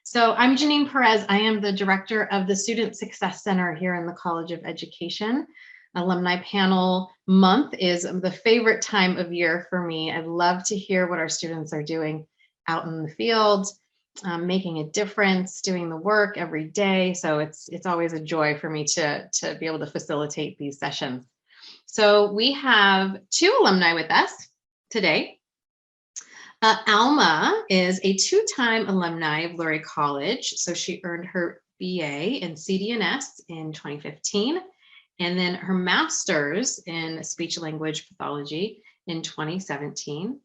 So I'm Janine Perez. I am the director of the Student Success Center here in the College of Education. Alumni Panel month is the favorite time of year for me. I love to hear what our students are doing out in the field, making a difference, doing the work every day. So it's always a joy for me to be able to facilitate these sessions. So we have two alumni with us today. Alma is a two-time alumni of Lurie College. So she earned her BA in CD&S in 2015, and then her master's in speech language pathology in 2017.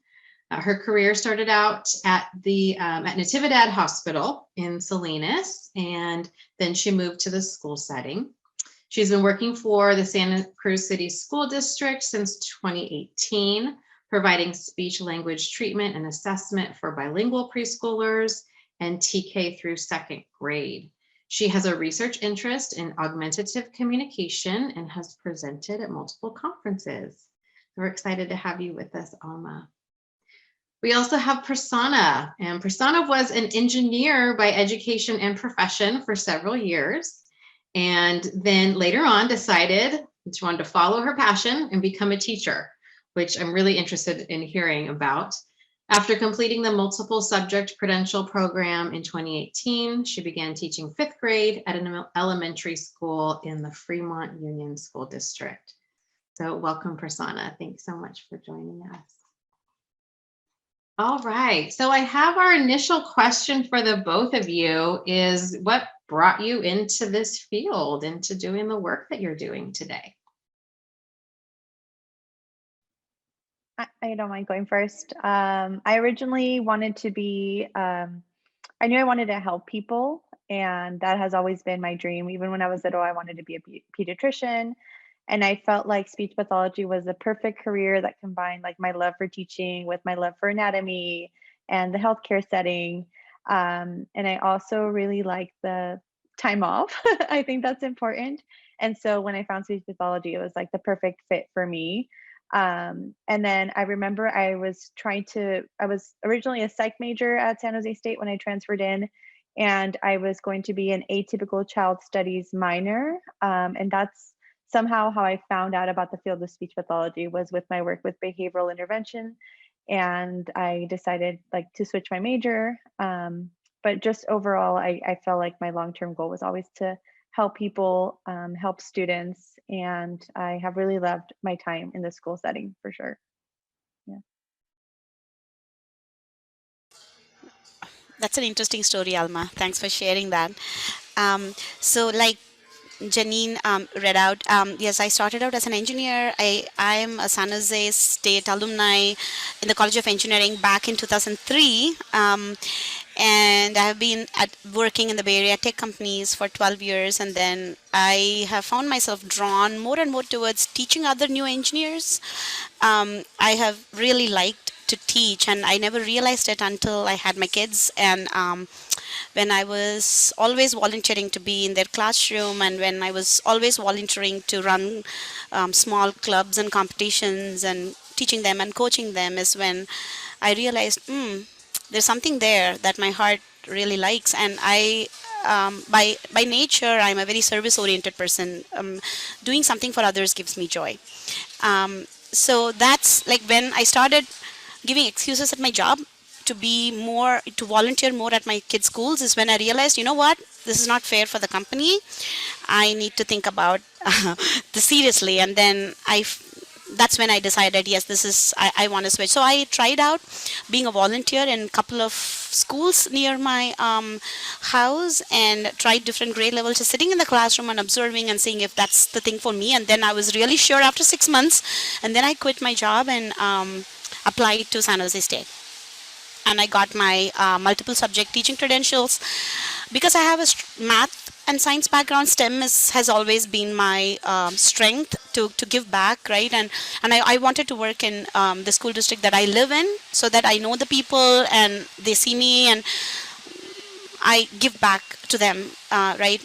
Her career started out at the at Natividad Hospital in Salinas, and then she moved to the school setting. She's been working for the Santa Cruz City School District since 2018, providing speech language treatment and assessment for bilingual preschoolers and TK through second grade. She has a research interest in augmentative communication and has presented at multiple conferences. We're excited to have you with us, Alma. We also have Prasanna, and Prasanna was an engineer by education and profession for several years, and then later on decided she wanted to follow her passion and become a teacher, which I'm really interested in hearing about. After completing the multiple subject credential program in 2018, she began teaching fifth grade at an elementary school in the Fremont Union School District. So welcome, Prasanna. Thanks so much for joining us. All right, so I have our initial question for the both of you is what brought you into this field, into doing the work that you're doing today? I don't mind going first. I originally wanted to be, I knew I wanted to help people, and that has always been my dream. Even when I was little, I wanted to be a pediatrician, and I felt like speech pathology was the perfect career that combined like my love for teaching with my love for anatomy and the healthcare setting. And I also really like the time off. I think that's important. And so when I found speech pathology, it was like the perfect fit for me. And then I remember I was originally a psych major at San Jose State when I transferred in, and I was going to be an atypical child studies minor. And that's somehow how I found out about the field of speech pathology was with my work with behavioral intervention. And I decided like to switch my major. But just overall, I felt like my long-term goal was always to help people, help students, and I have really loved my time in the school setting for sure. Yeah. That's an interesting story, Alma. Thanks for sharing that. So like Janine read out, yes, I started out as an engineer. I'm a San Jose State alumni in the College of Engineering back in 2003. And I have been working in the Bay Area tech companies for 12 years, and then I have found myself drawn more and more towards teaching other new engineers. I have really liked to teach, and I never realized it until I had my kids, and when I was always volunteering to be in their classroom, and when I was always volunteering to run small clubs and competitions and teaching them and coaching them, is when I realized, there's something there that my heart really likes, and I by nature I'm a very service oriented person. Doing something for others gives me joy. So that's like when I started giving excuses at my job to volunteer more at my kids' schools, is when I realized, you know what, this is not fair for the company. I need to think about this seriously, and then that's when I decided, yes, I want to switch. So I tried out being a volunteer in a couple of schools near my house, and tried different grade levels, just sitting in the classroom and observing and seeing if that's the thing for me. And then I was really sure after 6 months, and then I quit my job and applied to San Jose State. And I got my multiple subject teaching credentials. Because I have a math and science background, STEM has always been my strength to give back, right? And I wanted to work in the school district that I live in, so that I know the people and they see me and I give back to them, right?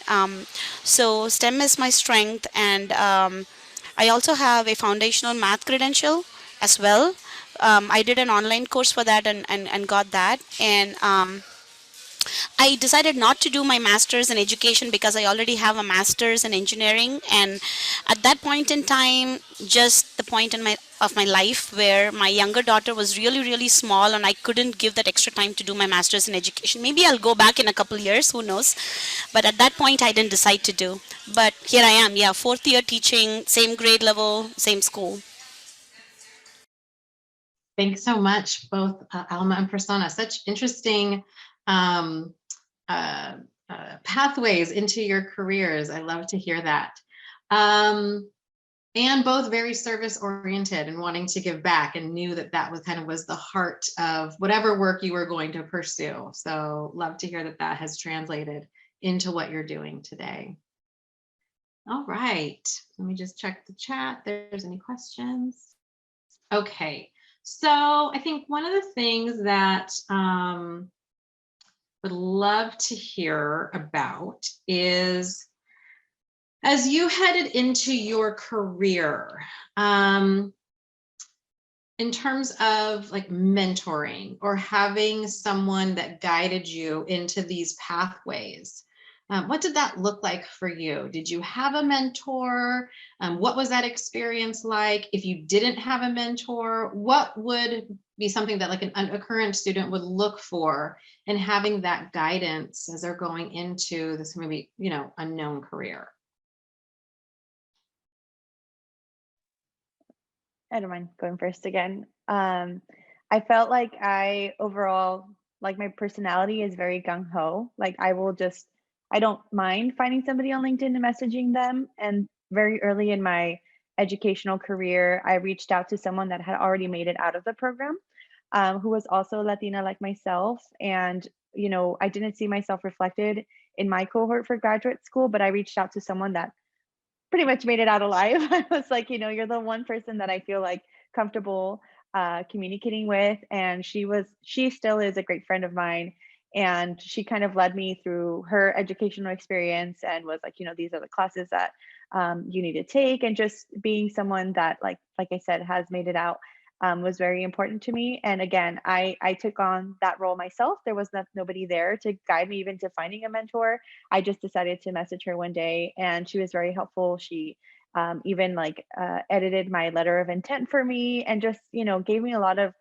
So STEM is my strength, and I also have a foundational math credential as well. I did an online course for that and got that. And I decided not to do my master's in education because I already have a master's in engineering, and at that point in time, just the point in my life where my younger daughter was really really small and I couldn't give that extra time to do my master's in education. Maybe I'll go back in a couple years, who knows? But at that point, I didn't decide to do. But here I am, yeah, fourth year teaching, same grade level, same school. Thanks so much, both Alma and Prasanna. Such interesting um, uh, pathways into your careers. I love to hear that. And both very service oriented and wanting to give back, and knew that that was kind of was the heart of whatever work you were going to pursue. So love to hear that that has translated into what you're doing today. All right, let me just check the chat. There's any questions? Okay, so I think one of the things that would love to hear about is, as you headed into your career, in terms of like mentoring or having someone that guided you into these pathways, what did that look like for you? Did you have a mentor? What was that experience like? If you didn't have a mentor, what would be something that like a current student would look for in having that guidance as they're going into this maybe, you know, unknown career? I don't mind going first again. I felt like I overall, like my personality is very gung ho. Like I don't mind finding somebody on LinkedIn and messaging them. And very early in my educational career, I reached out to someone that had already made it out of the program, who was also Latina like myself. And, you know, I didn't see myself reflected in my cohort for graduate school, but I reached out to someone that pretty much made it out alive. I was like, you know, you're the one person that I feel like comfortable communicating with. And she still is a great friend of mine. And she kind of led me through her educational experience and was like, you know, these are the classes that you need to take. And just being someone that, like I said, has made it out was very important to me. And again, I took on that role myself. There was nobody there to guide me even to finding a mentor. I just decided to message her one day, and she was very helpful. She even edited my letter of intent for me, and just, you know, gave me a lot of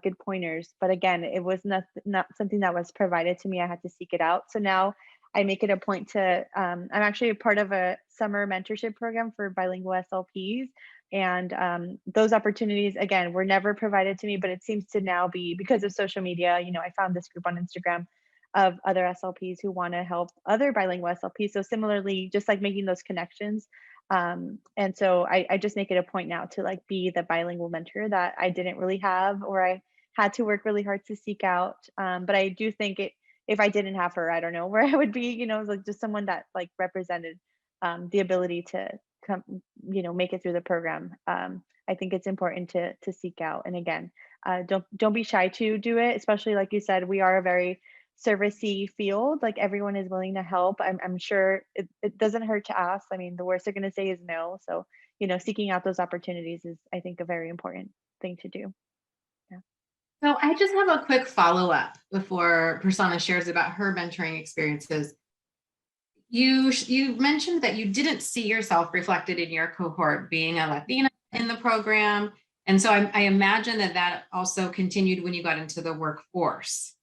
good pointers. But again, it was not something that was provided to me. I had to seek it out. So now I make it a point to. I'm actually a part of a summer mentorship program for bilingual SLPs. And those opportunities, again, were never provided to me, but it seems to now be because of social media. You know, I found this group on Instagram of other SLPs who want to help other bilingual SLPs. So similarly, just like making those connections. And so I just make it a point now to like be the bilingual mentor that I didn't really have, or I had to work really hard to seek out. But I do think if I didn't have her, I don't know where I would be, you know, like just someone that like represented the ability to come, you know, make it through the program. I think it's important to seek out. And again, don't be shy to do it, especially like you said, we are a very servicey field. Like everyone is willing to help. I'm sure it doesn't hurt to ask. I mean, the worst they're going to say is no. So, you know, seeking out those opportunities is, I think, a very important thing to do. Yeah. So I just have a quick follow-up before Prasanna shares about her mentoring experiences. You mentioned that you didn't see yourself reflected in your cohort being a Latina in the program. And so I imagine that also continued when you got into the workforce.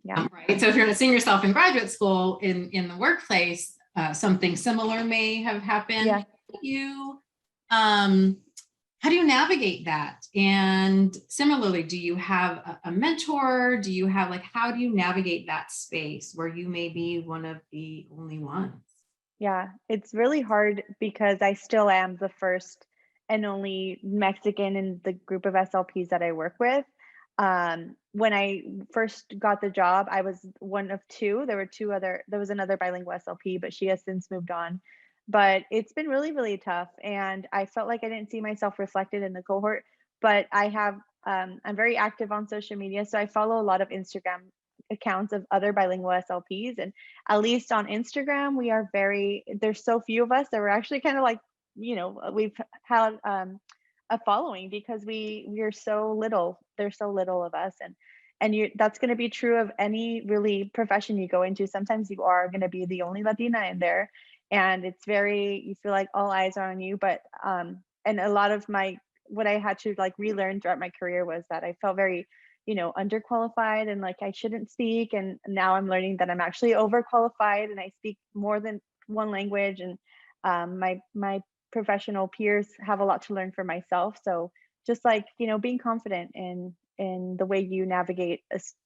Yeah. Right. So if you're not seeing yourself in graduate school, in the workplace, something similar may have happened. Yeah. To you. How do you navigate that? And similarly, do you have a mentor? Do you have how do you navigate that space where you may be one of the only ones? Yeah, it's really hard because I still am the first and only Mexican in the group of SLPs that I work with. When I first got the job, I was one of two. There was another bilingual SLP, but she has since moved on. But it's been really, really tough. And I felt like I didn't see myself reflected in the cohort. But I'm very active on social media. So I follow a lot of Instagram accounts of other bilingual SLPs. And at least on Instagram, there's so few of us that we're actually kind of like, you know, we've had a following because we're so little. There's so little of us, and that's going to be true of any really profession you go into. Sometimes you are going to be the only Latina in there, and it's very, you feel like all eyes are on you. But and a lot of what I had to like relearn throughout my career was that I felt very, underqualified, and like I shouldn't speak. And now I'm learning that I'm actually overqualified, and I speak more than one language. And my professional peers have a lot to learn for myself. So just like, being confident in the way you navigate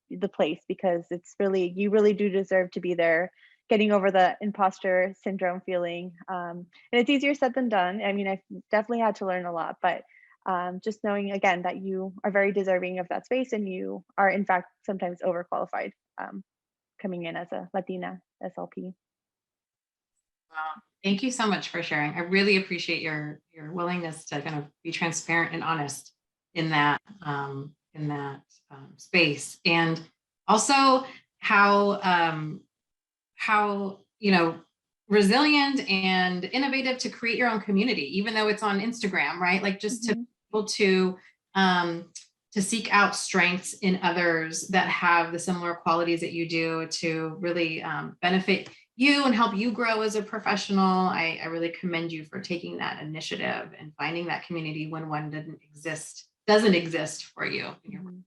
the place, because you really do deserve to be there, getting over the imposter syndrome feeling. And it's easier said than done. I mean, I've definitely had to learn a lot, but just knowing again that you are very deserving of that space, and you are in fact sometimes overqualified, coming in as a Latina SLP. Wow. Thank you so much for sharing. I really appreciate your willingness to kind of be transparent and honest in that space, and also how resilient and innovative to create your own community, even though it's on Instagram, right? Like just to be able to seek out strengths in others that have the similar qualities that you do, to really benefit you and help you grow as a professional. I really commend you for taking that initiative and finding that community when one doesn't exist for you in your workplace.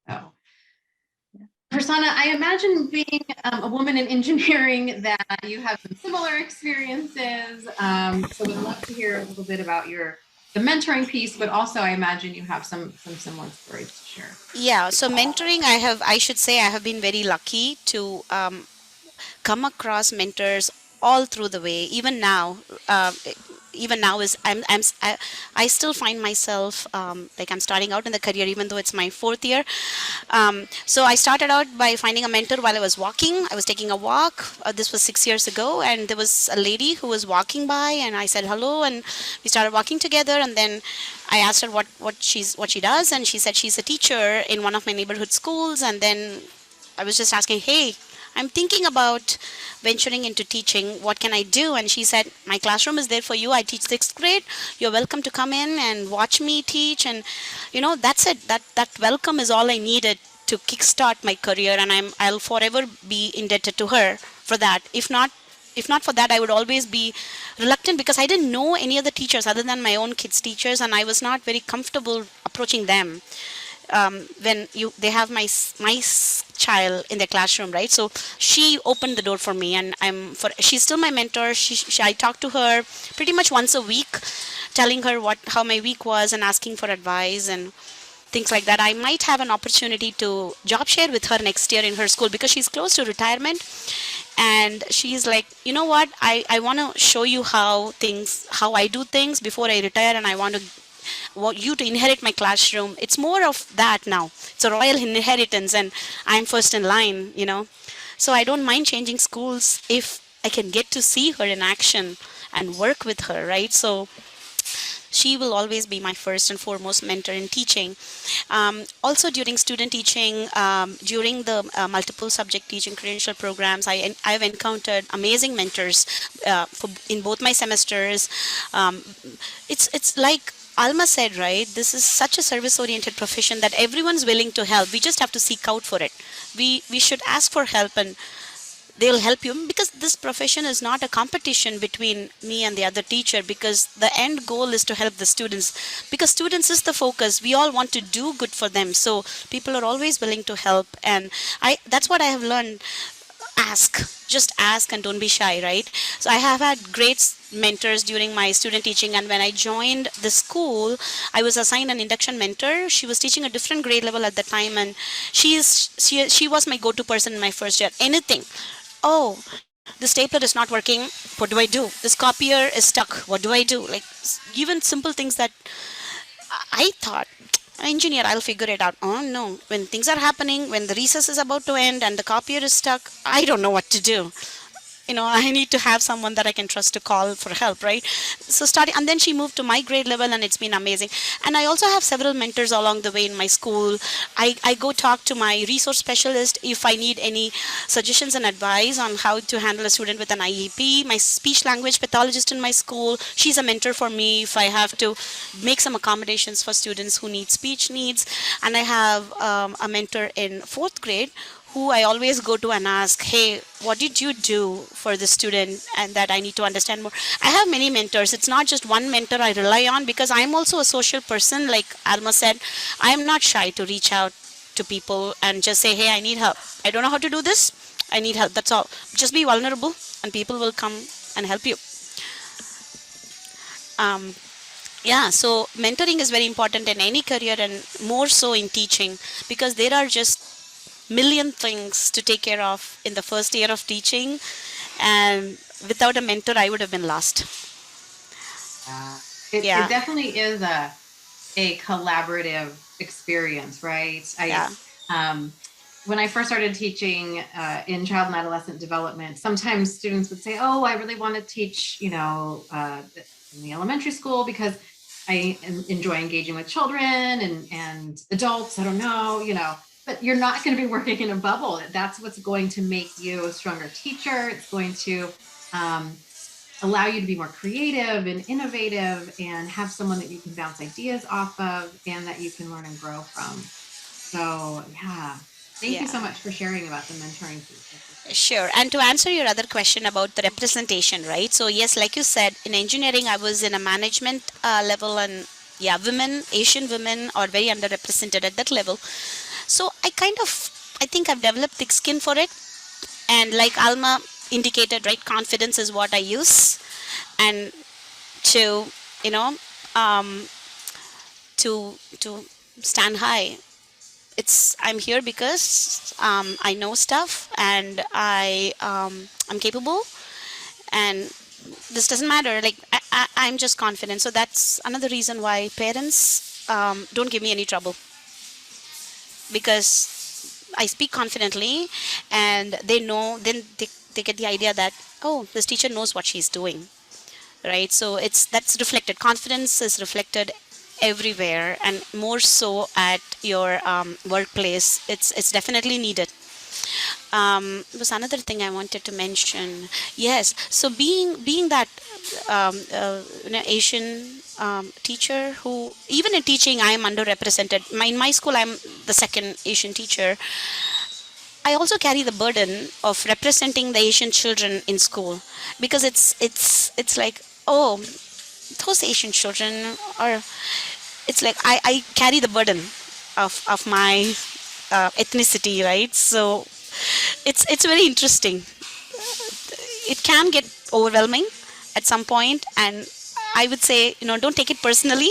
So, Prasanna, I imagine being a woman in engineering that you have some similar experiences. So we'd love to hear a little bit about the mentoring piece, but also I imagine you have some similar stories to share. Yeah, so mentoring, I should say I have been very lucky to come across mentors all through the way. Even now, is I still find myself like I'm starting out in the career, even though it's my fourth year. So I started out by finding a mentor while I was walking. I was taking a walk. This was 6 years ago, and there was a lady who was walking by, and I said hello, and we started walking together. And then I asked her what she does, and she said she's a teacher in one of my neighborhood schools. And then I was just asking, hey, I'm thinking about venturing into teaching. What can I do? And she said, my classroom is there for you. I teach 6th grade. You're welcome to come in and watch me teach. And, that's it. That welcome is all I needed to kickstart my career. And I'll forever be indebted to her for that. If not for that, I would always be reluctant, because I didn't know any other teachers other than my own kids' teachers. And I was not very comfortable approaching them. When they have my child in their classroom, right? So she opened the door for me, and she's still my mentor. I talk to her pretty much once a week, telling her how my week was and asking for advice and things like that. I might have an opportunity to job share with her next year in her school, because she's close to retirement, and she's like, you know what, I want to show you how I do things before I retire, and I want you to inherit my classroom. It's more of that now. It's a royal inheritance, and I'm first in line, So I don't mind changing schools if I can get to see her in action and work with her, right? So she will always be my first and foremost mentor in teaching. Also during student teaching, during the multiple subject teaching credential programs, I've encountered amazing mentors in both my semesters. It's like Alma said, right? This is such a service-oriented profession that everyone's willing to help. We just have to seek out for it. We should ask for help, and they'll help you, because this profession is not a competition between me and the other teacher, because the end goal is to help the students, because students is the focus. We all want to do good for them, so people are always willing to help. And that's what I have learned. Just ask and don't be shy, right? So I have had great mentors during my student teaching, and when I joined the school, I was assigned an induction mentor. She was teaching a different grade level at the time, and she was my go-to person in my first year. Anything. Oh, the stapler is not working. What do I do? This copier is stuck. What do I do? Like, even simple things that I thought, engineer, I'll figure it out. Oh no, when things are happening, when the recess is about to end and the copier is stuck, I don't know what to do. I need to have someone that I can trust to call for help, right? So starting, and then she moved to my grade level, and it's been amazing. And I also have several mentors along the way in my school. I go talk to my resource specialist if I need any suggestions and advice on how to handle a student with an IEP. My speech language pathologist in my school, she's a mentor for me if I have to make some accommodations for students who need speech needs. And I have a mentor in 4th grade who I always go to and ask, hey, what did you do for the student, and that I need to understand more. I have many mentors. It's not just one mentor I rely on, because I'm also a social person. Like Alma said, I am not shy to reach out to people and just say, hey, I need help. I don't know how to do this. I need help. That's all. Just be vulnerable and people will come and help you. Yeah, so mentoring is very important in any career, and more so in teaching, because there are just million things to take care of in the first year of teaching, and without a mentor I would have been lost. It Yeah. definitely is a collaborative experience, right? When I first started teaching in child and adolescent development, sometimes students would say, oh, I really want to teach, in the elementary school because I enjoy engaging with children and adults. I don't know, but you're not going to be working in a bubble. That's what's going to make you a stronger teacher. It's going to allow you to be more creative and innovative and have someone that you can bounce ideas off of and that you can learn and grow from. So, yeah. Thank you so much for sharing about the mentoring piece. Sure. And to answer your other question about the representation, right? So yes, like you said, in engineering, I was in a management level, and yeah, Asian women are very underrepresented at that level. So I think I've developed thick skin for it. And like Alma indicated, right, confidence is what I use. And to, to stand high. I'm here because I know stuff, and I'm capable, and this doesn't matter. Like I'm just confident. So that's another reason why parents don't give me any trouble, because I speak confidently, and they know. Then they get the idea that, oh, this teacher knows what she's doing, right? So that's reflected. Confidence is reflected everywhere, and more so at your workplace. It's definitely needed. There was another thing I wanted to mention. Yes, so being that Asian teacher, who even in teaching I am underrepresented. In my school I'm the second Asian teacher. I also carry the burden of representing the Asian children in school, because it's like, oh, those Asian children are. It's like I carry the burden of my ethnicity, right? So it's very interesting. It can get overwhelming at some point, and I would say, don't take it personally,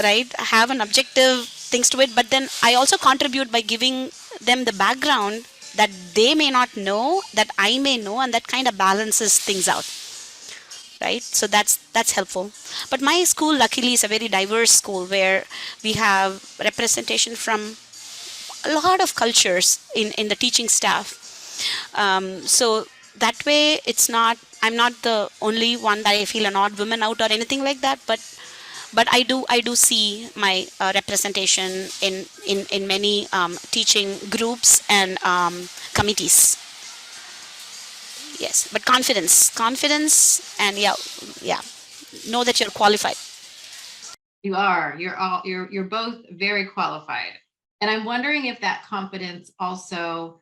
right? Have an objective things to it, but then I also contribute by giving them the background that they may not know, that I may know, and that kind of balances things out, right? So that's helpful. But my school luckily is a very diverse school, where we have representation from a lot of cultures in the teaching staff. So that way I'm not the only one that I feel an odd woman out or anything like that, but I do see my representation in many teaching groups and committees. Yes, but confidence, and yeah, know that you're qualified. You are. You're both very qualified, and I'm wondering if that confidence also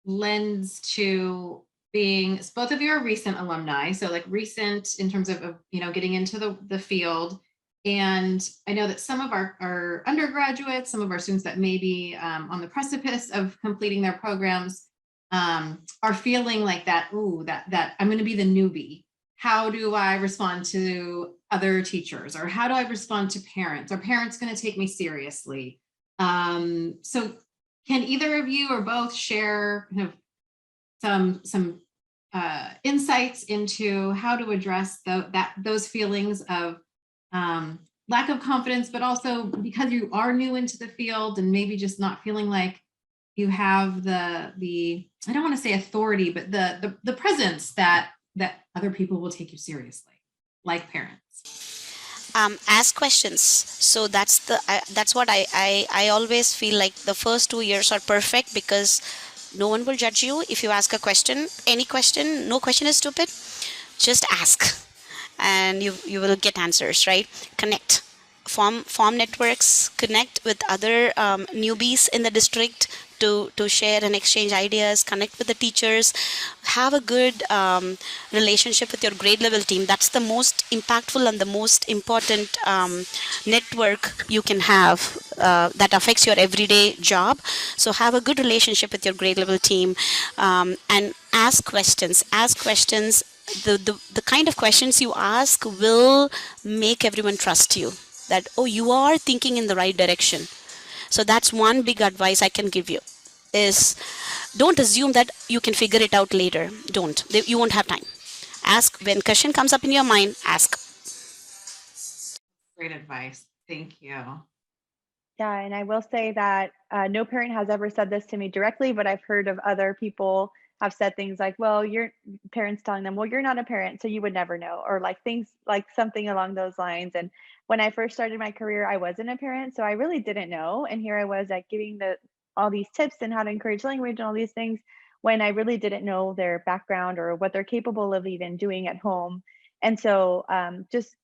lends to being. Both of you are recent alumni, so like recent in terms of getting into the field. And I know that some of our undergraduates, some of our students that may be on the precipice of completing their programs, are feeling like that. Ooh, that I'm going to be the newbie. How do I respond to other teachers, or how do I respond to parents? Are parents going to take me seriously? So can either of you or both share kind of some insights into how to address those feelings of lack of confidence, but also because you are new into the field and maybe just not feeling like you have the I don't want to say authority, but the presence that other people will take you seriously, like parents. Ask questions. So that's what I always feel like the first 2 years are perfect because no one will judge you if you ask a question, any question. No question is stupid. Just ask, and you will get answers, right? Connect, form networks, connect with other newbies in the district to share and exchange ideas, connect with the teachers, have a good relationship with your grade level team. That's the most impactful and the most important network you can have that affects your everyday job. So have a good relationship with your grade level team, and ask questions. The kind of questions you ask will make everyone trust you, that oh, you are thinking in the right direction. So that's one big advice I can give you, is don't assume that you can figure it out later. Don't. You won't have time. Ask when question comes up in your mind, ask. Great advice. Thank you. Yeah, and I will say that no parent has ever said this to me directly, but I've heard of other people have said things like, well, your parents telling them, well, you're not a parent, so you would never know, or like things like something along those lines. And when I first started my career, I wasn't a parent, so I really didn't know. And here I was like giving all these tips and how to encourage language and all these things when I really didn't know their background or what they're capable of even doing at home. And so just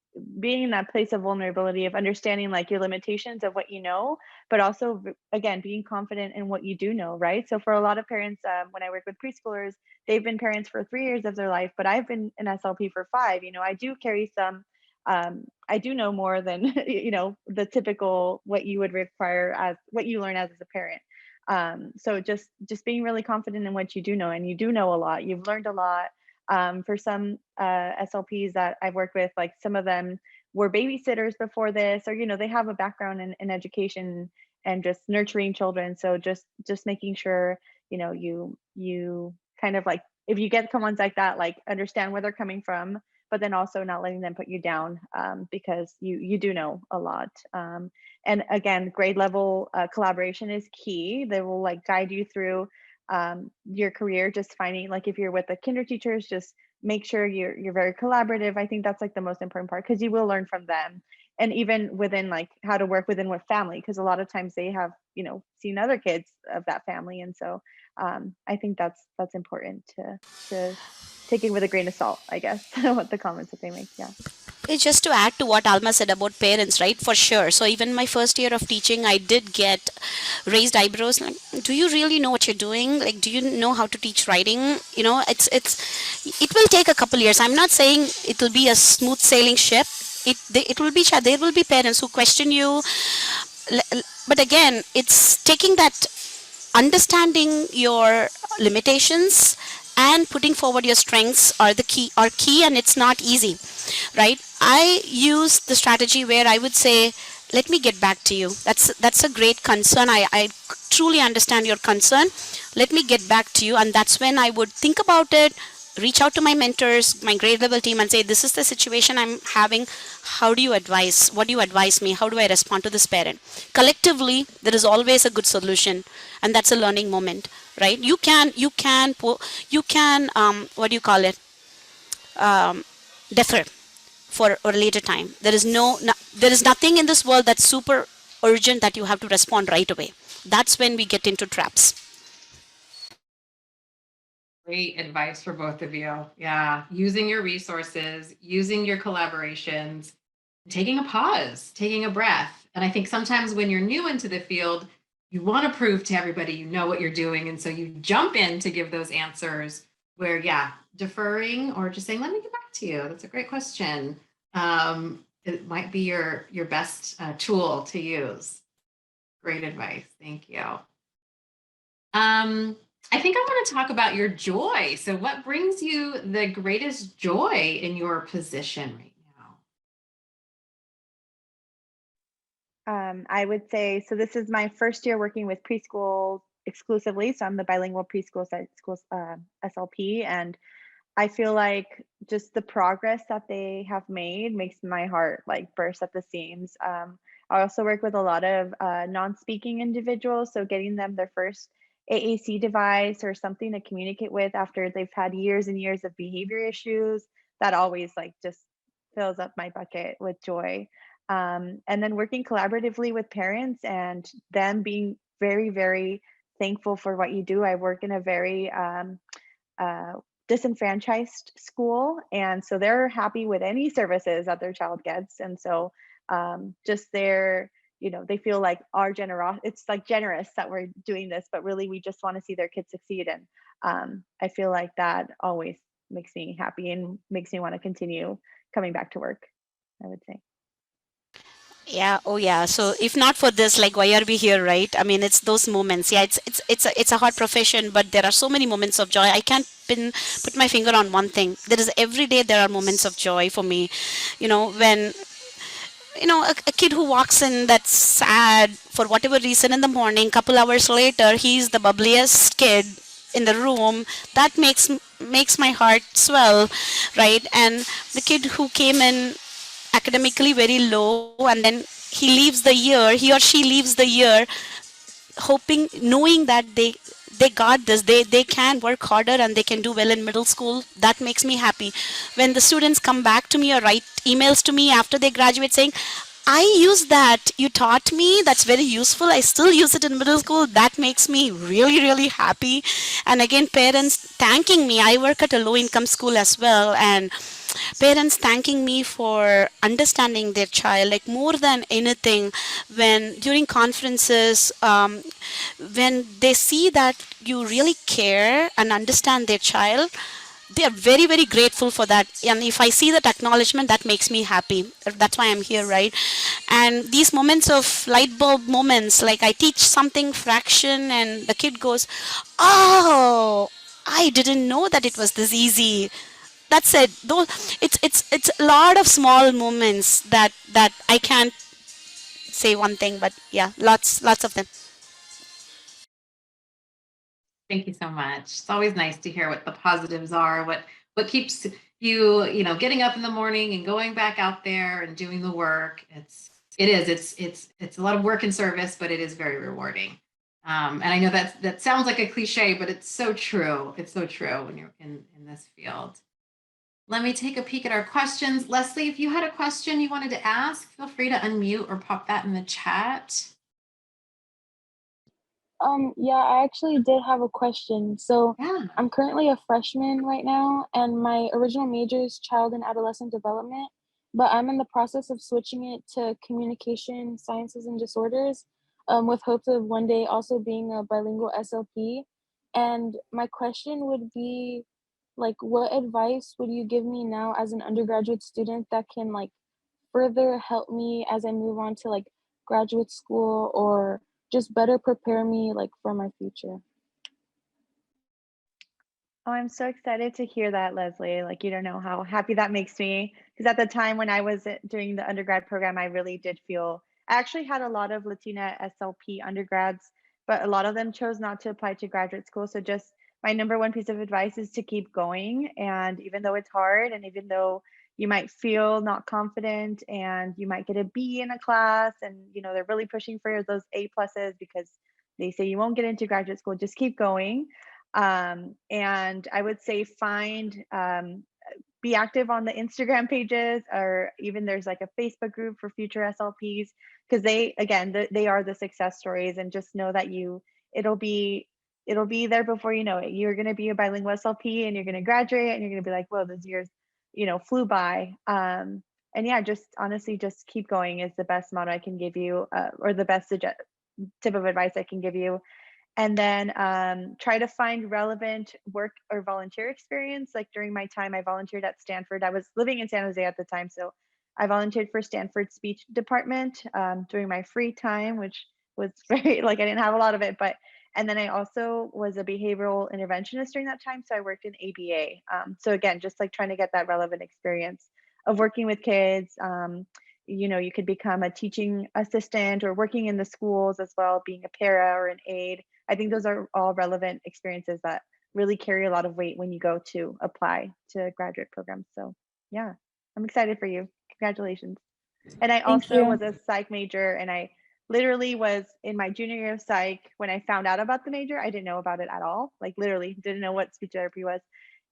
being in that place of vulnerability of understanding like your limitations of what you know, but also again being confident in what you do know, right? So for a lot of parents, when I work with preschoolers, they've been parents for 3 years of their life, but I've been an SLP for 5. I do carry some, I do know more than the typical what you would require as what you learn as a parent. So just being really confident in what you do know, and you do know a lot, you've learned a lot. For some SLPs that I've worked with, like some of them were babysitters before this, or they have a background in education and just nurturing children. So just making sure you kind of like, if you get someone like that, like understand where they're coming from, but then also not letting them put you down, because you do know a lot. And again, grade level collaboration is key. They will like guide you through your career, just finding like if you're with the kinder teachers, just make sure you're very collaborative. I think that's like the most important part, because you will learn from them. And even within like how to work within with family, because a lot of times they have seen other kids of that family. And so I think that's important to take it with a grain of salt, I guess. What the comments that they make. Yeah. It's just to add to what Alma said about parents, right? For sure. So even my first year of teaching, I did get raised eyebrows. Like, do you really know what you're doing? Like, do you know how to teach writing? It will take a couple years. I'm not saying it will be a smooth sailing ship. It will be, there will be parents who question you. But again, it's taking that, understanding your limitations and putting forward your strengths are key, and it's not easy, right? I use the strategy where I would say, let me get back to you. That's a great concern. I truly understand your concern. Let me get back to you. And that's when I would think about it, reach out to my mentors, my grade level team, and say, this is the situation I'm having. How do you advise? What do you advise me? How do I respond to this parent? Collectively, there is always a good solution, and that's a learning moment, right? You can what do you call it? Defer for a later time. There is nothing in this world that's super urgent that you have to respond right away. That's when we get into traps. Great advice for both of you. Yeah. Using your resources, using your collaborations, taking a pause, taking a breath. And I think sometimes when you're new into the field, you want to prove to everybody you know what you're doing. And so you jump in to give those answers where, yeah, deferring or just saying, let me get back to you. That's a great question. It might be your best tool to use. Great advice. Thank you. I think I want to talk about your joy. So what brings you the greatest joy in your position right now? I would say, so this is my first year working with preschool exclusively. So I'm the bilingual preschool school SLP. And I feel like just the progress that they have made makes my heart like burst at the seams. I also work with a lot of non-speaking individuals. So getting them their first AAC device or something to communicate with after they've had years and years of behavior issues, that always like just fills up my bucket with joy. And then working collaboratively with parents and them being very, very thankful for what you do. I work in a very uh, disenfranchised school, and so they're happy with any services that their child gets. And so just their, they feel like our it's like generous that we're doing this, but really we just want to see their kids succeed. And I feel like that always makes me happy and makes me want to continue coming back to work, I would say. Yeah, oh yeah. So if not for this, like why are we here, right? I mean, it's those moments. Yeah, it's a hard profession, but there are so many moments of joy. I can't put my finger on one thing. There is every day there are moments of joy for me. When a kid who walks in that's sad for whatever reason in the morning, couple hours later, he's the bubbliest kid in the room. That makes my heart swell, right? And the kid who came in academically very low, and then he or she leaves the year hoping, knowing that they got this, they can work harder and they can do well in middle school. That makes me happy. When the students come back to me or write emails to me after they graduate saying, I use that you taught me, that's very useful, I still use it in middle school, that makes me really, really happy. And again, parents thanking me. I work at a low income school as well, and parents thanking me for understanding their child, like more than anything. When during conferences, when they see that you really care and understand their child, they are very, very grateful for that. And if I see that acknowledgement, that makes me happy. That's why I'm here, right? And these moments of light bulb moments, like I teach something fraction and the kid goes, oh, I didn't know that it was this easy. That's it. Though it's a lot of small moments that I can't say one thing, but yeah, lots of them. Thank you so much. It's always nice to hear what the positives are, what keeps you, getting up in the morning and going back out there and doing the work. It's a lot of work and service, but it is very rewarding. And I know that sounds like a cliche, but it's so true. It's so true when you're in this field. Let me take a peek at our questions. Leslie, if you had a question you wanted to ask, feel free to unmute or pop that in the chat. Yeah, I actually did have a question. So Yeah. I'm currently a freshman right now, and my original major is child and adolescent development, but I'm in the process of switching it to communication sciences and disorders, with hopes of one day also being a bilingual SLP. And my question would be, like, what advice would you give me now as an undergraduate student that can like further help me as I move on to like graduate school, or just better prepare me like for my future? Oh, I'm so excited to hear that, Leslie. Like, you don't know how happy that makes me. Because at the time when I was doing the undergrad program, I really did feel, I actually had a lot of Latina SLP undergrads, but a lot of them chose not to apply to graduate school. So just my number one piece of advice is to keep going. And even though it's hard, and even though you might feel not confident and you might get a B in a class, and they're really pushing for those A pluses because they say you won't get into graduate school, just keep going. And I would say be active on the Instagram pages, or even there's like a Facebook group for future SLPs, because they are the success stories. And just know that it'll be there before you know it. You're going to be a bilingual SLP and you're going to graduate and you're going to be like, whoa, those years flew by. And yeah, just honestly, just keep going is the best motto I can give you, or the best tip of advice I can give you. And then try to find relevant work or volunteer experience. Like during my time, I volunteered at Stanford. I was living in San Jose at the time, so I volunteered for Stanford speech department during my free time, which was very, like, I didn't have a lot of it. But and then I also was a behavioral interventionist during that time, so I worked in ABA. So again, just like trying to get that relevant experience of working with kids. You could become a teaching assistant or working in the schools as well, being a para or an aide. I think those are all relevant experiences that really carry a lot of weight when you go to apply to graduate programs. So yeah, I'm excited for you. Congratulations. And I Thank also you. was a psych major, and I literally was in my junior year of psych when I found out about the major. I didn't know about it at all. Like literally didn't know what speech therapy was.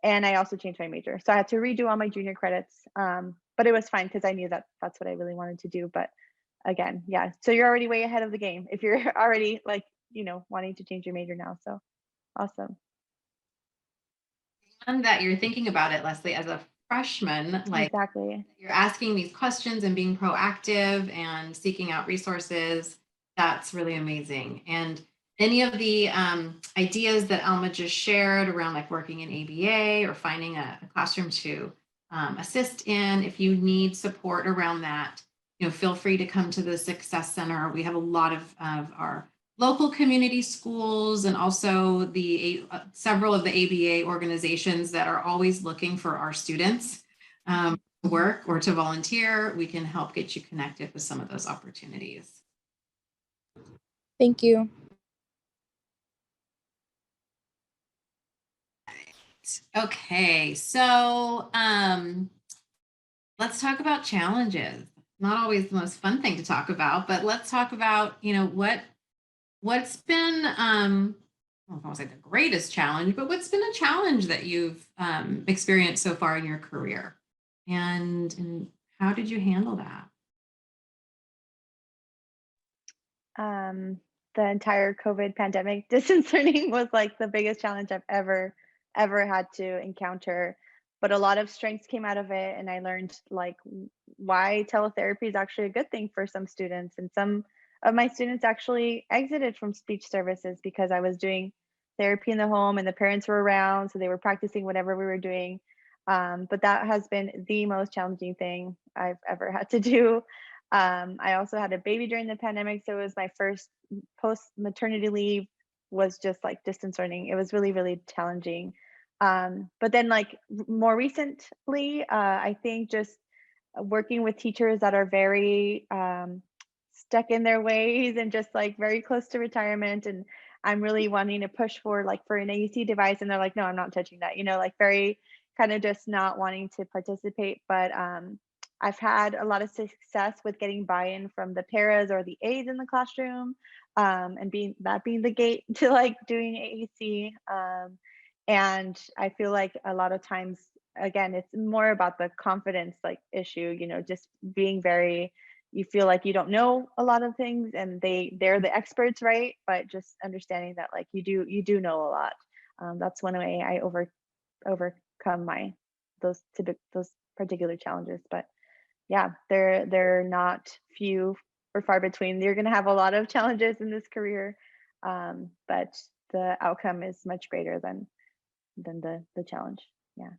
And I also changed my major. So I had to redo all my junior credits. But it was fine because I knew that that's what I really wanted to do. But again, yeah. So you're already way ahead of the game if you're already like, wanting to change your major now. So awesome. And that you're thinking about it, Leslie, as a freshman, like Exactly. you're asking these questions and being proactive and seeking out resources. That's really amazing. And any of the ideas that Alma just shared around like working in ABA or finding a classroom to assist in, if you need support around that, feel free to come to the Success Center. We have a lot of our local community schools and also the several of the ABA organizations that are always looking for our students to work or to volunteer. We can help get you connected with some of those opportunities. Thank you. Okay, so let's talk about challenges. Not always the most fun thing to talk about, but let's talk about, what's been, I don't know if I want to say the greatest challenge, but what's been a challenge that you've experienced so far in your career? And how did you handle that? The entire COVID pandemic, distance learning was like the biggest challenge I've ever had to encounter. But a lot of strengths came out of it, and I learned like why teletherapy is actually a good thing for some students. And some of my students actually exited from speech services because I was doing therapy in the home and the parents were around, so they were practicing whatever we were doing. But that has been the most challenging thing I've ever had to do. I also had a baby during the pandemic, so it was my first post maternity leave was just like distance learning. It was really, really challenging. But then like more recently, I think just working with teachers that are very stuck in their ways and just like very close to retirement. And I'm really wanting to push for like for an AEC device, and they're like, no, I'm not touching that, like very kind of just not wanting to participate. But I've had a lot of success with getting buy-in from the paras or the aides in the classroom, and being the gate to like doing AEC. And I feel like a lot of times, again, it's more about the confidence like issue, just being very, you feel like you don't know a lot of things and they're the experts, right? But just understanding that like you do know a lot. That's one way I overcome those particular challenges. But yeah, they're not few or far between. You're going to have a lot of challenges in this career, but the outcome is much greater than the challenge. Yeah.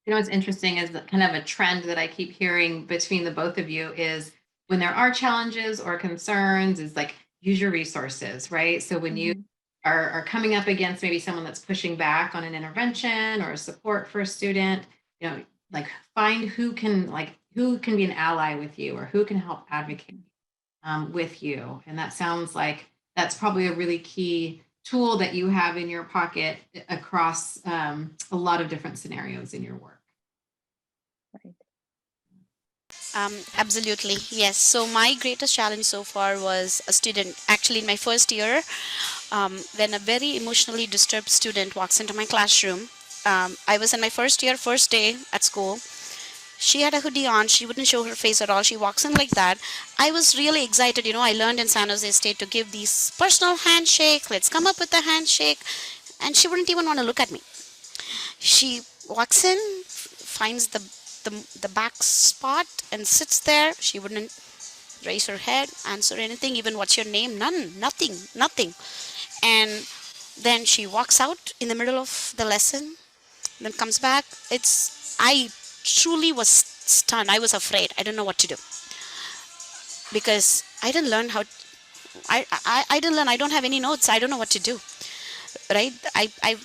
What's interesting is that kind of a trend that I keep hearing between the both of you is when there are challenges or concerns is like use your resources, right? So when you are coming up against maybe someone that's pushing back on an intervention or a support for a student, like find who can be an ally with you or who can help advocate with you. And that sounds like that's probably a really key tool that you have in your pocket across a lot of different scenarios in your work. Right. Absolutely, yes. So my greatest challenge so far was a student, actually in my first year, when a very emotionally disturbed student walks into my classroom. I was in my first year, first day at school. She had a hoodie on. She wouldn't show her face at all. She walks in like that. I was really excited. I learned in San Jose State to give these personal handshake. Let's come up with a handshake. And she wouldn't even want to look at me. She walks in, finds the back spot and sits there. She wouldn't raise her head, answer anything, even what's your name? Nothing. And then she walks out in the middle of the lesson, then comes back. I truly was stunned. I was afraid. I didn't know what to do because I didn't learn how. I didn't learn. I don't have any notes. I don't know what to do. Right? I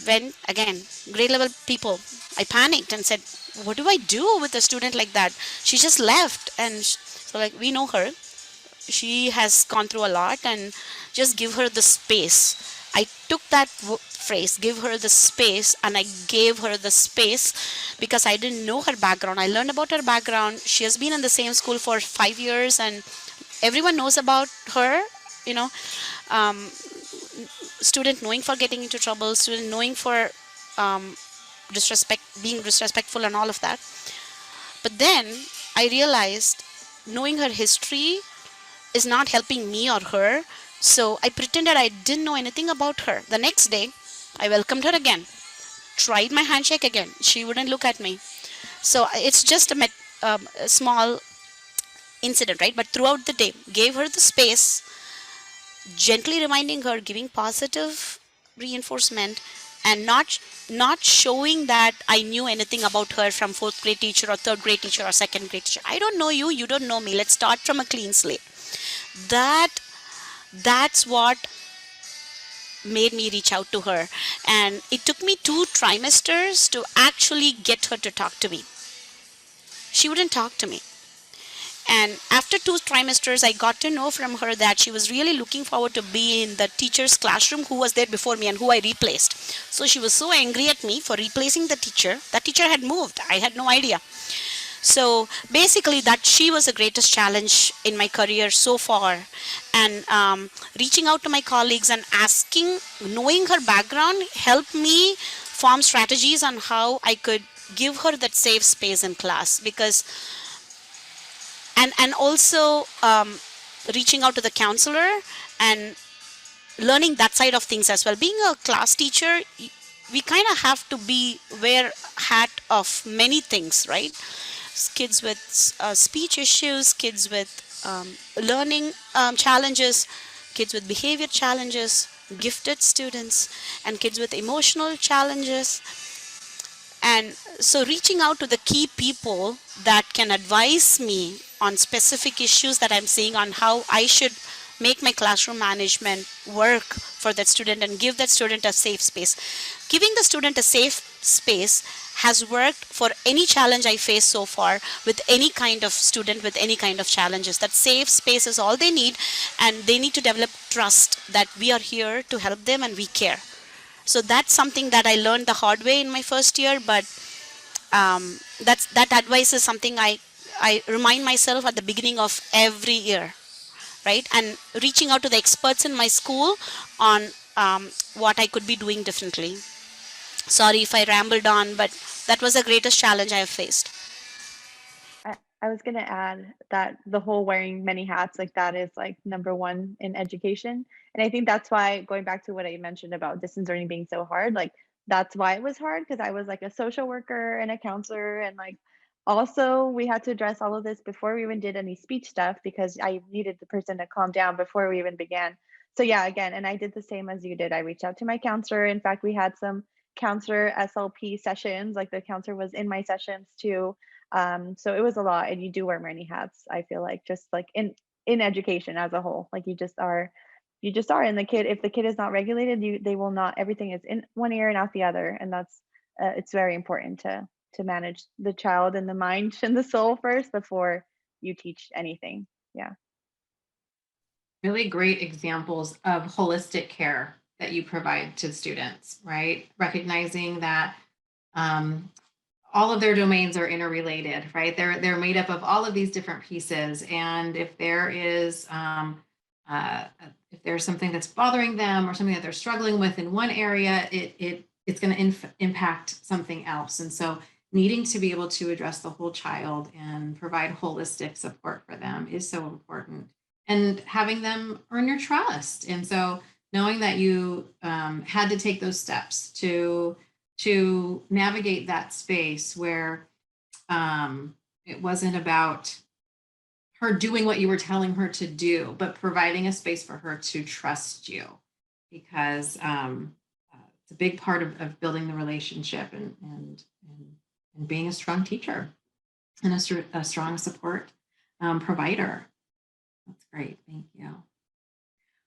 went again. Grade level people. I panicked and said, "What do I do with a student like that?" She just left, and so like we know her. She has gone through a lot, and just give her the space. I took that phrase, give her the space, and I gave her the space because I didn't know her background. I learned about her background. She has been in the same school for 5 years, and everyone knows about her, you know, um, student knowing for getting into trouble, student knowing for um, being disrespectful and all of that. But then I realized knowing her history is not helping me or her. So I pretended I didn't know anything about her. The next day, I welcomed her again, tried my handshake again. She wouldn't look at me. So it's just a small incident, right? But throughout the day, gave her the space, gently reminding her, giving positive reinforcement, and not showing that I knew anything about her from fourth grade teacher or third grade teacher or second grade teacher. I don't know you, you don't know me. Let's start from a clean slate. That that's what made me reach out to her, and it took me 2 trimesters to actually get her to talk to me. She wouldn't talk to me. And after 2 trimesters, I got to know from her that she was really looking forward to be in the teacher's classroom who was there before me and who I replaced. So she was so angry at me for replacing the teacher. That teacher had moved. I had no idea. So basically, that she was the greatest challenge in my career so far. And reaching out to my colleagues and asking, knowing her background, helped me form strategies on how I could give her that safe space in class. Because and also reaching out to the counselor and learning that side of things as well. Being a class teacher, we kind of have to wear hat of many things, right? Kids with speech issues, kids with learning challenges, kids with behavior challenges, gifted students, and kids with emotional challenges. And so reaching out to the key people that can advise me on specific issues that I'm seeing on how I should make my classroom management work for that student and give that student a safe space. Giving the student a safe space has worked for any challenge I face so far with any kind of student with any kind of challenges. That safe space is all they need, and they need to develop trust that we are here to help them and we care. So that's something that I learned the hard way in my first year, but that advice is something I remind myself at the beginning of every year, right? And reaching out to the experts in my school on what I could be doing differently. Sorry if I rambled on, but that was the greatest challenge I have faced. I was gonna add that the whole wearing many hats, like that is like number one in education. And I think that's why, going back to what I mentioned about distance learning being so hard, like that's why it was hard, because I was like a social worker and a counselor, and like also we had to address all of this before we even did any speech stuff, because I needed the person to calm down before we even began. So yeah, again, and I did the same as you did. I reached out to my counselor. In fact, we had some counselor SLP sessions, like the counselor was in my sessions too. So it was a lot, and you do wear many hats. I feel like, just like in education as a whole, like you just are. And the kid, if the kid is not regulated, they will not. Everything is in one ear and out the other, and that's it's very important to manage the child and the mind and the soul first before you teach anything. Yeah. Really great examples of holistic care that you provide to students, right? Recognizing that um, all of their domains are interrelated, right? They're made up of all of these different pieces, and if there is uh, if there's something that's bothering them or something that they're struggling with in one area, it's going to impact something else. And so, needing to be able to address the whole child and provide holistic support for them is so important. And having them earn your trust. And so, knowing that you had to take those steps to navigate that space where it wasn't about her doing what you were telling her to do, but providing a space for her to trust you, because it's a big part of building the relationship and being a strong teacher and a strong support provider. That's great. Thank you.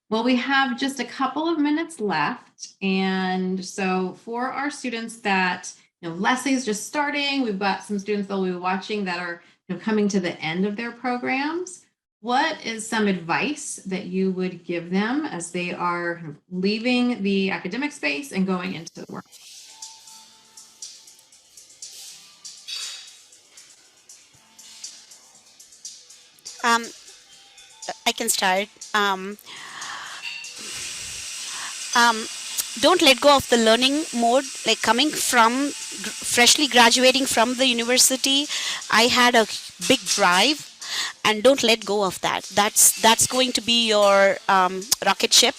Well, we have just a couple of minutes left. And so for our students that, Leslie's just starting, we've got some students that will be watching that are coming to the end of their programs. What is some advice that you would give them as they are leaving the academic space and going into the work? Um, I can start. Um, don't let go of the learning mode. Like coming from freshly graduating from the university, I had a big drive, and don't let go of that. That's going to be your rocket ship,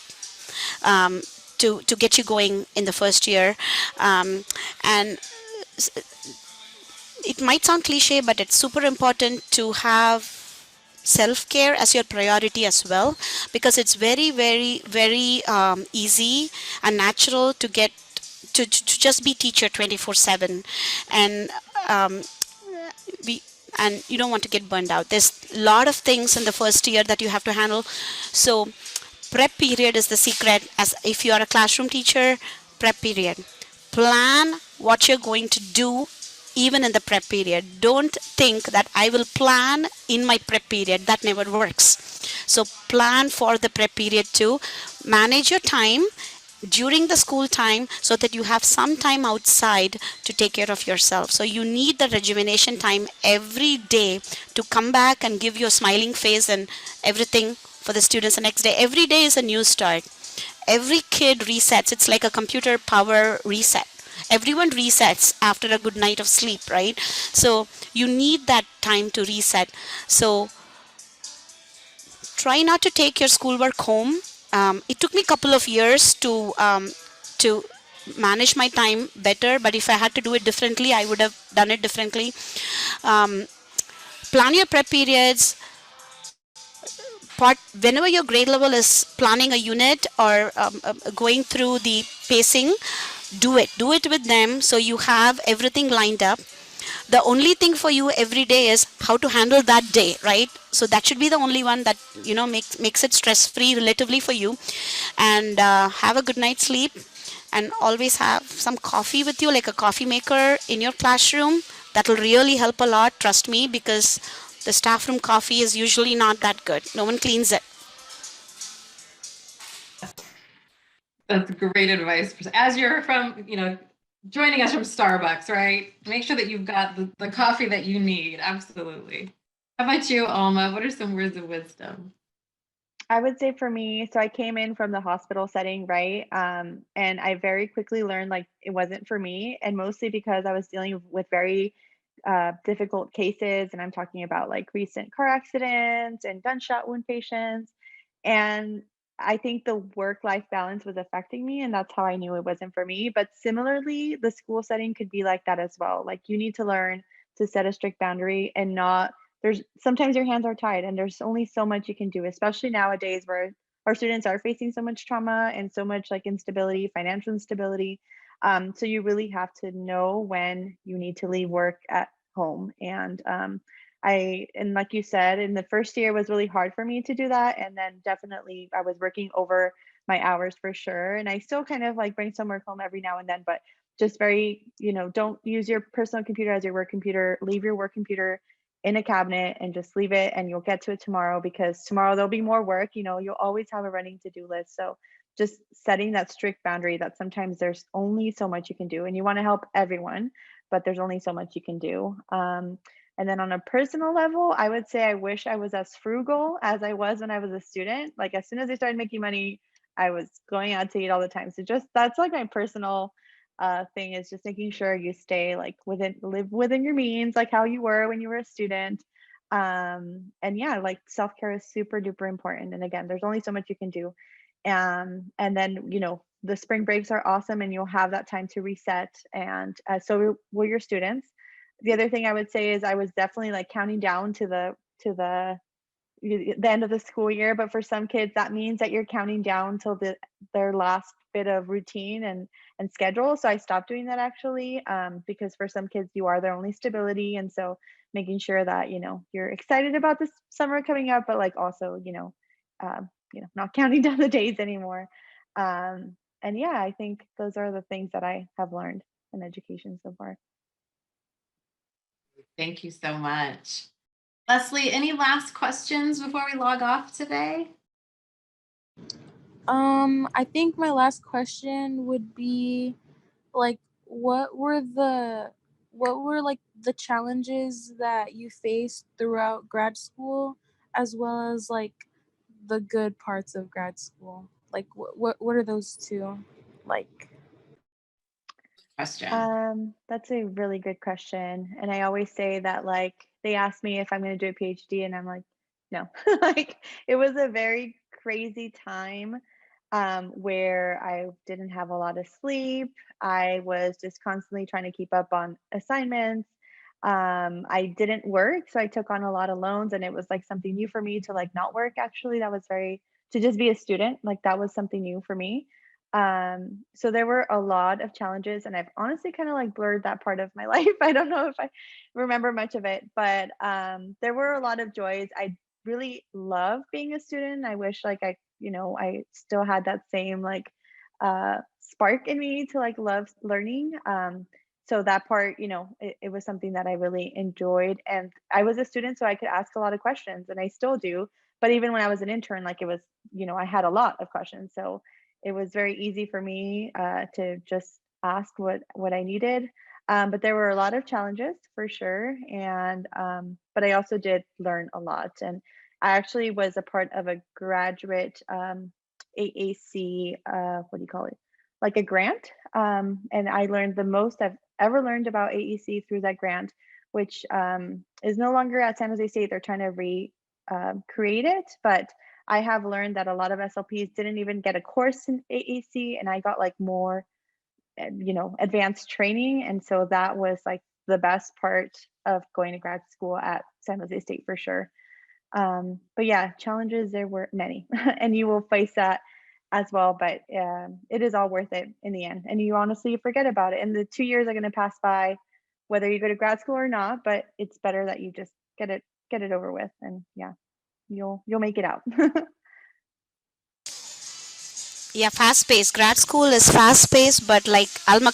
um, to get you going in the first year. And it might sound cliche, but it's super important to have self care as your priority as well, because it's very, very, very easy and natural to get to just be teacher 24/7, and um, we and you don't want to get burned out. There's a lot of things in the first year that you have to handle. So prep period is the secret. As if you are a classroom teacher, prep period, plan what you're going to do even in the prep period. Don't think that I will plan in my prep period. That never works. So plan for the prep period too. Manage your time during the school time so that you have some time outside to take care of yourself. So you need the rejuvenation time every day to come back and give your smiling face and everything for the students the next day. Every day is a new start. Every kid resets. It's like a computer power reset. Everyone resets after a good night of sleep, right? So you need that time to reset. So try not to take your schoolwork home. It took me a couple of years to manage my time better, but if I had to do it differently, I would have done it differently. Um, Plan your prep periods. Whenever your grade level is planning a unit or going through the pacing, do it with them so you have everything lined up. The only thing for you every day is how to handle that day, right? So that should be the only one that makes it stress free relatively for you. And have a good night's sleep, and always have some coffee with you, like a coffee maker in your classroom. That will really help a lot, trust me, because the staff room coffee is usually not that good. No one cleans it. That's great advice. As you're from, joining us from Starbucks, right? Make sure that you've got the coffee that you need. Absolutely. How about you, Alma? What are some words of wisdom? I would say for me, so I came in from the hospital setting, right? And I very quickly learned like it wasn't for me, and mostly because I was dealing with very difficult cases, and I'm talking about like recent car accidents and gunshot wound patients. And I think the work-life balance was affecting me, and that's how I knew it wasn't for me. But similarly, the school setting could be like that as well. Like you need to learn to set a strict boundary and not there's sometimes your hands are tied and there's only so much you can do, especially nowadays where our students are facing so much trauma and so much like instability, financial instability. So you really have to know when you need to leave work at home. And and like you said, in the first year was really hard for me to do that. And then definitely I was working over my hours for sure. And I still kind of like bring some work home every now and then, but just very, don't use your personal computer as your work computer. Leave your work computer in a cabinet and just leave it, and you'll get to it tomorrow, because tomorrow there'll be more work. You'll always have a running to-do list. So just setting that strict boundary that sometimes there's only so much you can do, and you want to help everyone, but there's only so much you can do. And then on a personal level, I would say I wish I was as frugal as I was when I was a student. Like as soon as I started making money, I was going out to eat all the time. So just that's like my personal thing, is just making sure you stay like live within your means, like how you were when you were a student. And yeah, like self-care is super duper important. And again, there's only so much you can do. And then, the spring breaks are awesome, and you'll have that time to reset. And so will your students. The other thing I would say is I was definitely like counting down to the end of the school year, but for some kids that means that you're counting down till their last bit of routine and schedule. So I stopped doing that actually, because for some kids you are their only stability, and so making sure that you're excited about this summer coming up, but like also not counting down the days anymore. And yeah, I think those are the things that I have learned in education so far. Thank you so much. Leslie, any last questions before we log off today? I think my last question would be like what were like the challenges that you faced throughout grad school, as well as like the good parts of grad school? Like what are those two like? Question. That's a really good question. And I always say that, like, they ask me if I'm going to do a PhD, and I'm like, no. Like, it was a very crazy time where I didn't have a lot of sleep. I was just constantly trying to keep up on assignments. I didn't work, so I took on a lot of loans, and it was like something new for me to like not work. Actually, that was very to just be a student. Like that was something new for me. So there were a lot of challenges, and I've honestly kind of like blurred that part of my life. I don't know if I remember much of it, but there were a lot of joys. I really love being a student. I wish like I still had that same like spark in me to like love learning. So that part, it was something that I really enjoyed. And I was a student, so I could ask a lot of questions, and I still do. But even when I was an intern, like it was, I had a lot of questions. So it was very easy for me to just ask what I needed. But there were a lot of challenges for sure, and but I also did learn a lot. And I actually was a part of a graduate AAC. What do you call it? Like a grant, and I learned the most I've ever learned about AEC through that grant, which is no longer at San Jose State. They're trying to create it, but I have learned that a lot of SLPs didn't even get a course in AAC, and I got like more, advanced training. And so that was like the best part of going to grad school at San Jose State for sure. But yeah, challenges, there were many, and you will face that as well, but it is all worth it in the end. And you honestly forget about it. And the 2 years are going to pass by, whether you go to grad school or not, but it's better that you just get it over with. And yeah, you'll make it out. Yeah, fast paced. Grad school is fast paced, but like Alma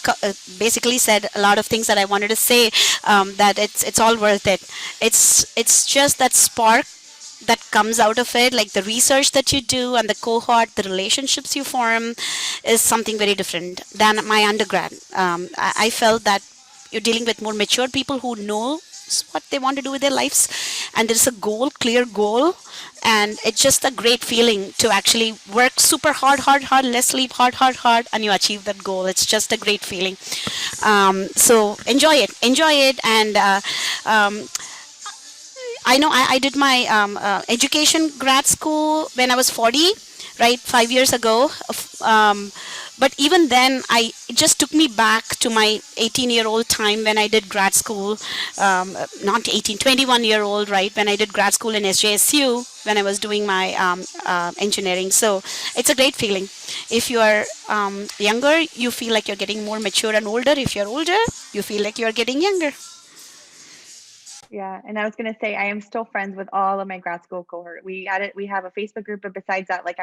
basically said a lot of things that I wanted to say. That it's all worth it. It's just that spark that comes out of it, like the research that you do and the cohort, the relationships you form, is something very different than my undergrad. I felt that you're dealing with more mature people who know what they want to do with their lives, and there's a goal, clear goal, and it's just a great feeling to actually work super hard, less sleep, hard, and you achieve that goal. It's just a great feeling. So enjoy it, and I know I did my education grad school when I was 40, right, 5 years ago. But even then, it just took me back to my 18-year-old time when I did grad school. Not 18, 21-year-old, right, when I did grad school in SJSU when I was doing my engineering. So it's a great feeling. If you are younger, you feel like you're getting more mature and older. If you're older, you feel like you're getting younger. Yeah, and I was gonna say I am still friends with all of my grad school cohort. We have a Facebook group, but besides that, like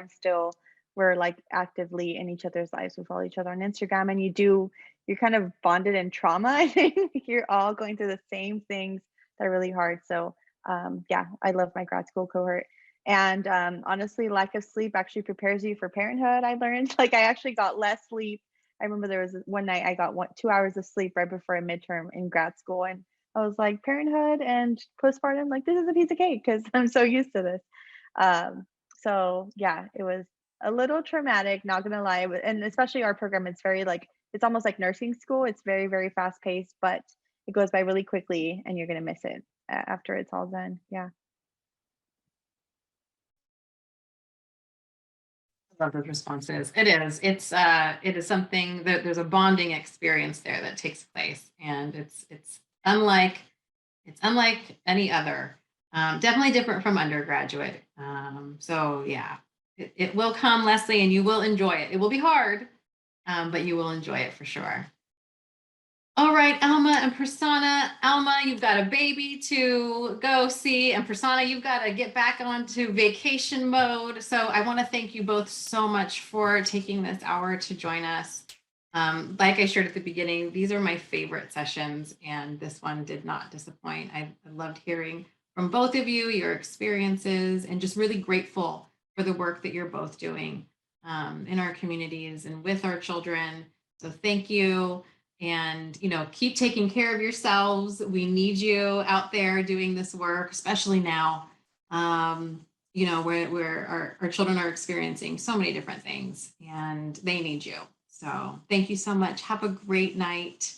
we're like actively in each other's lives. We follow each other on Instagram, and you're kind of bonded in trauma. I think you're all going through the same things that are really hard. So yeah, I love my grad school cohort. And honestly, lack of sleep actually prepares you for parenthood. I learned like I actually got less sleep. I remember there was one night I got 2 hours of sleep right before a midterm in grad school, and I was like, parenthood and postpartum, like this is a piece of cake because I'm so used to this. So yeah, it was a little traumatic, not gonna lie. And especially our program, it's very like, it's almost like nursing school. It's very, very fast paced, but it goes by really quickly and you're gonna miss it after it's all done. Yeah. Love those responses. It is something that there's a bonding experience there that takes place, and it's unlike any other. Definitely different from undergraduate. So yeah, it will come, Leslie, and you will enjoy it. It will be hard, but you will enjoy it for sure. All right, Alma and Prasanna. Alma, you've got a baby to go see, and Prasanna, you've got to get back onto vacation mode. So I want to thank you both so much for taking this hour to join us. Like I shared at the beginning, these are my favorite sessions, and this one did not disappoint. I loved hearing from both of you, your experiences, and just really grateful for the work that you're both doing in our communities and with our children. So thank you. And, keep taking care of yourselves. We need you out there doing this work, especially now. you know, where our children are experiencing so many different things and they need you. So thank you so much. Have a great night.